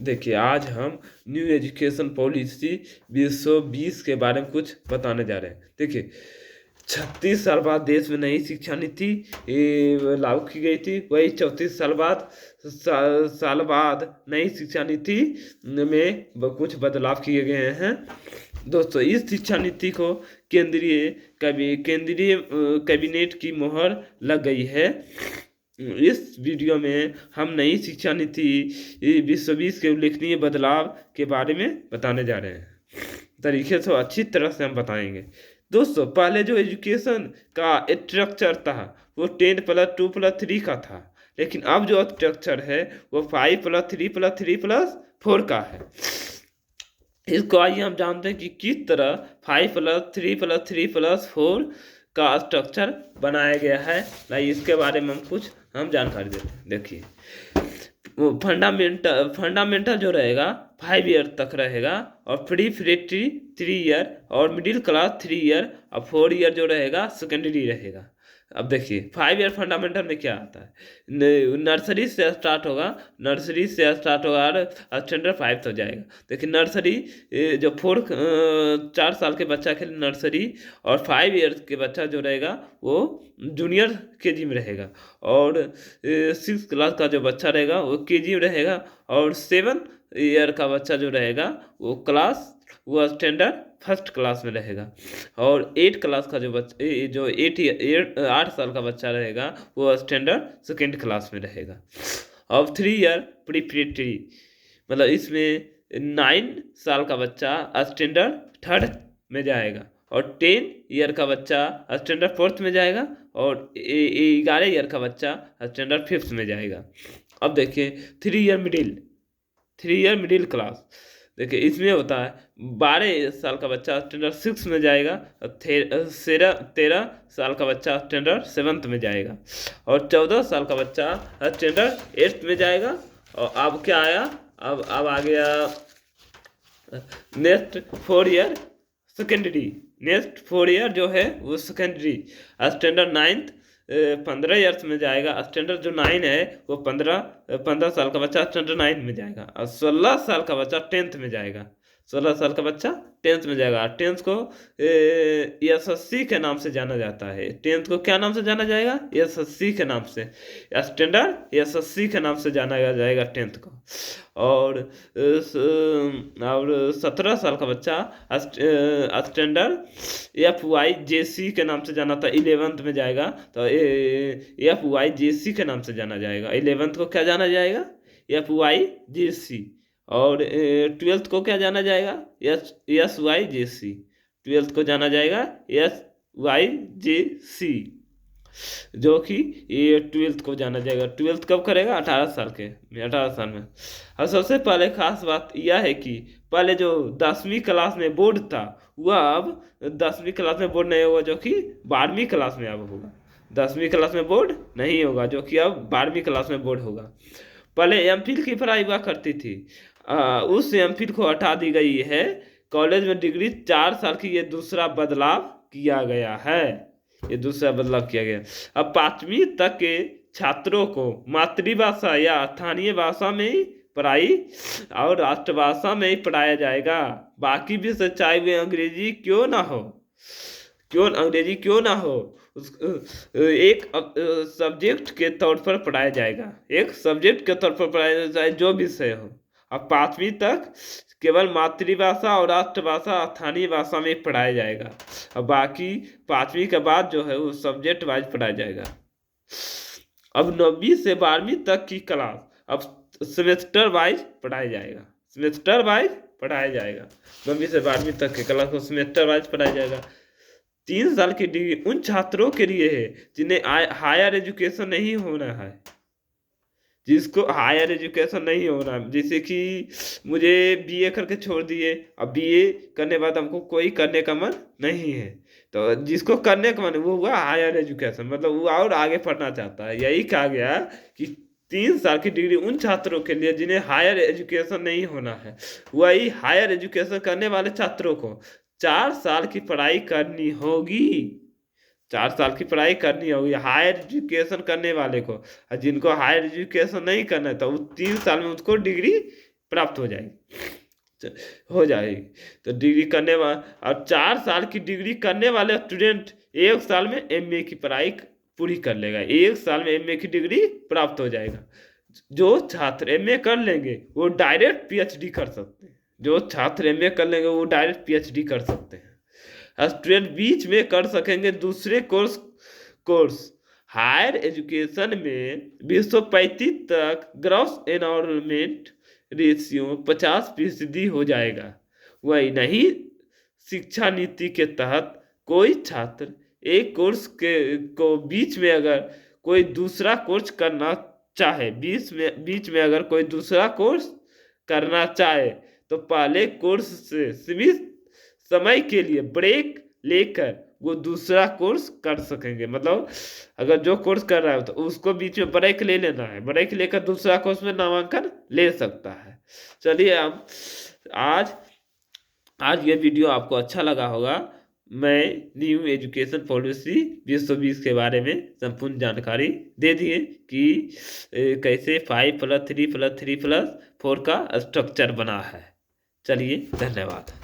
देखिए, आज हम न्यू एजुकेशन पॉलिसी 2020 के बारे में कुछ बताने जा रहे हैं। देखिए, 36 साल बाद देश में नई शिक्षा नीति लागू की गई थी। वही 34 साल बाद साल बाद नई शिक्षा नीति में कुछ बदलाव किए गए हैं। दोस्तों, इस शिक्षा नीति को केंद्रीय कैबिनेट की मोहर लग गई है। इस वीडियो में हम नई शिक्षा नीति 2020 के उल्लेखनीय बदलाव के बारे में बताने जा रहे हैं। तरीके से अच्छी तरह से हम बताएंगे। दोस्तों, पहले जो एजुकेशन का स्ट्रक्चर था वो 10+2+3 का था, लेकिन अब जो स्ट्रक्चर है वो 5+3+3+4 का है। इसको आइए हम जानते हैं कि किस तरह 5+3+3+4 का स्ट्रक्चर बनाया गया है। लाइए इसके बारे में हम जानकारी देते हैं। देखिए, फंडामेंटल जो रहेगा 5 ईयर तक रहेगा, और प्रीपरेटरी 3 ईयर, और मिडिल क्लास 3 ईयर, और 4 ईयर जो रहेगा सेकेंडरी रहेगा। अब देखिए, 5 ईयर फंडामेंटल में क्या आता है। नर्सरी से स्टार्ट होगा और स्टैंडर्ड 5 तक जाएगा। देखिए, नर्सरी जो 4 साल के बच्चा के लिए नर्सरी, और 5 ईयर के बच्चा जो रहेगा वो जूनियर केजी में रहेगा, और 6 क्लास का जो बच्चा रहेगा वो केजी में रहेगा, और 7 ईयर का बच्चा जो रहेगा वो स्टैंडर्ड फर्स्ट क्लास में रहेगा, और 8 क्लास का जो 8 साल का बच्चा रहेगा वो स्टैंडर्ड सेकेंड क्लास में रहेगा। अब 3 ईयर प्रीपरेटरी, मतलब इसमें 9 साल का बच्चा स्टैंडर्ड थर्ड में जाएगा, और 10 ईयर का बच्चा स्टैंडर्ड फोर्थ में जाएगा, और 11 ईयर का बच्चा स्टैंडर्ड फिफ्थ में जाएगा। अब देखिए, 3 ईयर मिडिल क्लास। देखिए, इसमें होता है 12 साल का बच्चा स्टैंडर्ड 6 में जाएगा, और 13 साल का बच्चा स्टैंडर्ड 7th में जाएगा, और 14 साल का बच्चा स्टैंडर्ड 8th में जाएगा। और अब क्या आया, अब आ गया next 4 year secondary. Next 4 year जो है वो सेकेंडरी, स्टैंडर्ड 9th 15 ईयर्स में जाएगा। स्टैंडर्ड जो 9 है वो 15 साल का बच्चा स्टैंडर्ड 9 में जाएगा, और 16 साल का बच्चा 10th में जाएगा। 16 साल का बच्चा 10th में जाएगा। 10th को एसएससी के नाम से जाना जाता है। 10th को क्या नाम से जाना जाएगा? एसएससी के नाम से। स्टैंडर्ड एसएससी के नाम से जाना जाएगा 10th को। और 17 साल का बच्चा स्टैंडर्ड FYJC के नाम से जाना था, 11th में जाएगा, तो FYJC के नाम से जाना जाएगा। 11th को क्या जाना जाएगा? FYJC। और 12th को क्या जाना जाएगा? SYJC। 12th को जाना जाएगा SYJC, जो कि ये 12th को जाना जाएगा। 12th कब करेगा? 18 साल में। और सबसे पहले खास बात यह है कि पहले जो 10वीं क्लास में बोर्ड था वह अब 10वीं क्लास में बोर्ड नहीं होगा, जो कि 12वीं क्लास में अब होगा। 10वीं क्लास में बोर्ड नहीं होगा, जो कि अब 12वीं क्लास में बोर्ड होगा। पहले एमफिल की पढ़ाई हुआ करती थी, उस एमफिल को हटा दी गई है। कॉलेज में डिग्री 4 साल की, ये दूसरा बदलाव किया गया है। अब 5वीं तक के छात्रों को मातृभाषा या स्थानीय भाषा में ही पढ़ाई और राष्ट्रभाषा में ही पढ़ाया जाएगा। बाकी विषय चाहे वे अंग्रेजी क्यों ना हो, एक सब्जेक्ट के तौर पर पढ़ाया जाएगा। एक सब्जेक्ट के तौर पर पढ़ाया जाए, जो विषय हो। अब 5वीं तक केवल मातृभाषा और राष्ट्रभाषा स्थानीय भाषा में पढ़ाया जाएगा। अब बाकी 5वीं के बाद जो है वो सब्जेक्ट वाइज पढ़ाया जाएगा। अब 9वीं से 12वीं तक की क्लास अब सेमेस्टर वाइज पढ़ाया जाएगा। 9वीं से 12वीं तक की क्लास को सेमेस्टर वाइज पढ़ाया जाएगा। 3 साल की डिग्री उन छात्रों के लिए है जिन्हें हायर एजुकेशन नहीं होना है, जैसे कि मुझे बीए करके छोड़ दिए, अब बीए करने बाद हमको कोई करने का मन नहीं है, तो जिसको करने का मन वो हुआ हायर एजुकेशन, मतलब वो और आगे पढ़ना चाहता है। यही कहा गया कि 3 साल की डिग्री उन छात्रों के लिए जिन्हें हायर एजुकेशन नहीं होना है। वही हायर एजुकेशन करने वाले छात्रों को 4 साल की पढ़ाई करनी होगी। 4 साल की पढ़ाई करनी होगी हायर एजुकेशन करने वाले को। और जिनको हायर एजुकेशन नहीं करना है तो 3 साल में उसको डिग्री प्राप्त हो जाएगी। तो डिग्री करने वाला, और 4 साल की डिग्री करने वाले स्टूडेंट 1 साल में एमए की पढ़ाई पूरी कर लेगा, 1 साल में एमए की डिग्री प्राप्त हो जाएगा। जो छात्र एमए कर लेंगे वो डायरेक्ट पीएचडी कर सकते हैं, जो छात्र एमए कर लेंगे वो डायरेक्ट पीएचडी कर सकते हैं। स्टूडेंट बीच में कर सकेंगे दूसरे कोर्स। हायर एजुकेशन में 235 तक ग्रॉस एनरोलमेंट रेशियो 50% हो जाएगा। वही नहीं, शिक्षा नीति के तहत कोई छात्र एक कोर्स को बीच में अगर कोई दूसरा कोर्स करना चाहे, बीच में अगर कोई दूसरा कोर्स करना चाहे तो पहले कोर्स से सीमित समय के लिए ब्रेक लेकर वो दूसरा कोर्स कर सकेंगे। मतलब अगर जो कोर्स कर रहा है तो उसको बीच में ब्रेक ले लेना है, ब्रेक लेकर दूसरा कोर्स में नामांकन ले सकता है। चलिए, हम आज ये वीडियो आपको अच्छा लगा होगा। मैं न्यू एजुकेशन पॉलिसी 2020 के बारे में संपूर्ण जानकारी दे दिए कि कैसे 5+3+3+4 का स्ट्रक्चर बना है। चलिए, धन्यवाद।